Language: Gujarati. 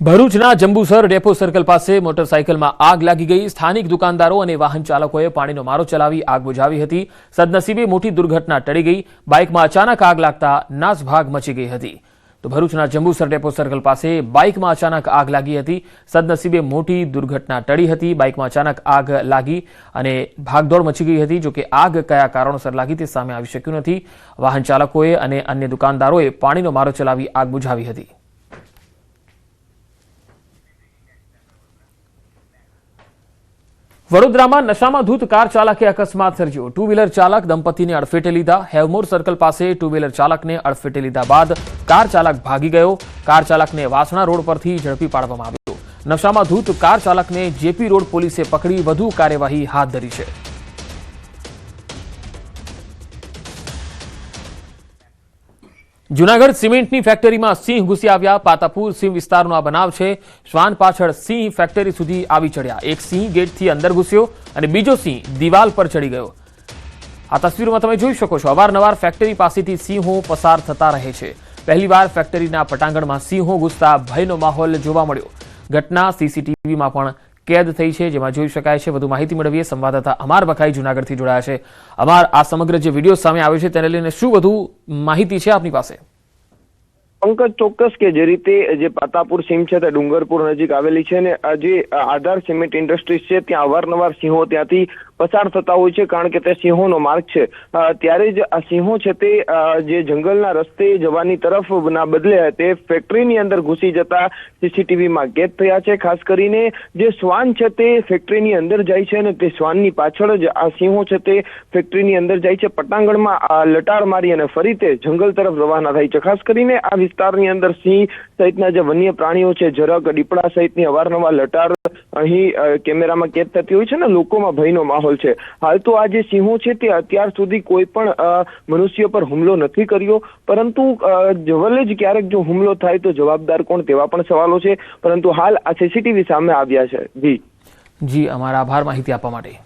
ભરૂચના જંબુસર ડેપો સર્કલ પાસે મોટરસાયકલમાં આગ લાગી ગઈ। સ્થાનિક દુકાનદારો અને વાહન ચાલકોએ પાણીનો મારો ચલાવી આગ બુઝાવી હતી। સદનસીબે મોટી દુર્ઘટના ટળી ગઈ। બાઇકમાં અચાનક આગ લાગતા નાસભાગ મચી ગઈ હતી। તો ભરૂચના જંબુસર ડેપો સર્કલ પાસે બાઇકમાં અચાનક આગ લાગી હતી। સદનસીબે મોટી દુર્ઘટના ટળી હતી। બાઇકમાં અચાનક આગ લાગી અને ભાગદોડ મચી ગઈ હતી। જો કે આગ કયા કારણોસર લાગી તે સામે આવી શક્યું નથી। વાહન ચાલકોએ અને અન્ય દુકાનદારોએ પાણીનો મારો ચલાવી આગ બુઝાવી હતી। વડોદરામાં નશામાં ધૂત કાર ચાલકે અકસ્માત સર્જ્યો। ટુ વ્હીલર ચાલક દંપતીને અડફેટે લીધા। હેવમોર સર્કલ પાસે ટુ વ્હીલર ચાલકને અડફેટે લીધા બાદ કાર ચાલક ભાગી ગયો। કાર ચાલકને વાસણા રોડ પરથી ઝડપી પાડવામાં આવ્યો। નશામાં ધૂત કાર ચાલકને જેપી રોડ પોલીસે પકડી વધુ કાર્યવાહી હાથ ધરી છે। જૂનાગઢ સિમેન્ટની ફેક્ટરીમાં સિંહ ઘૂસી આવ્યા। પાતાપુર સિંહ વિસ્તારનો આ બનાવ છે। શ્વાન પાછળ સિંહ ફેક્ટરી સુધી આવી ચડ્યા। એક સિંહ ગેટથી અંદર ઘૂસ્યો અને બીજો સિંહ દિવાલ પર ચડી ગયો। આ તસવીરોમાં તમે જોઈ શકો છો, અવારનવાર ફેક્ટરી પાસેથી સિંહો પસાર થતા રહે છે। પહેલીવાર ફેક્ટરીના પટાંગણમાં સિંહો ઘૂસતા ભયનો માહોલ જોવા મળ્યો। ઘટના સીસીટીવીમાં પણ કેદ થઈ છે, જેમાં જોઈ શકાય છે। વધુ માહિતી મેળવીએ સંવાદદાતા અમાર બખાઈ જૂનાગઢથી જોડાયા છે। અમાર, આ સમગ્ર જે વિડીયો સામે આવ્યો છે તેને લઈને શું વધુ માહિતી છે આપની પાસે? પંકજ, ચોક્કસ કે જે રીતે જે પાતાપુર સીમ છે તે ડુંગરપુર નજીક આવેલી છે ને જે આધાર સિમેન્ટ ઇન્ડસ્ટ્રીઝ છે ત્યાં અવારનવાર સિંહો ત્યાંથી પસાર થતા હોય છે, કારણ કે તે સિંહોનો માર્ગ છે। ત્યારે જ આ સિંહો છે તે જે જંગલના રસ્તે જવાની તરફ ના બદલે તે ફેક્ટરીની અંદર ઘૂસી જતા સીસીટીવીમાં કેદ થયા છે। ખાસ કરીને જે શ્વાન છે તે ફેક્ટરીની અંદર જાય છે અને તે શ્વાનની પાછળ જ આ સિંહો છે તે ફેક્ટરીની અંદર જાય છે। પટાંગણમાં લટાર મારી અને ફરી તે જંગલ તરફ રવાના થાય છે। ખાસ કરીને આ વિસ્તારની અંદર સિંહ સહિતના જે વન્ય પ્રાણીઓ છે, ઝરક, દીપડા સહિતની અવારનવાર લટાર અહીં કેમેરામાં કેદ થતી હોય છે ને લોકોમાં ભયનો માહોલ છે। હાલ તો આ જે સિંહો છે તે અત્યાર સુધી કોઈ પણ મનુષ્ય પર હુમલો નથી કર્યો, પરંતુ જવલ્લે જ ક્યારેક જો હુમલો થાય તો જવાબદાર કોણ તેવા પણ સવાલો છે, પરંતુ હાલ આ સીસીટીવી સામે આવ્યા છે। જી, અમારા આભાર માહિતી આપવા માટે।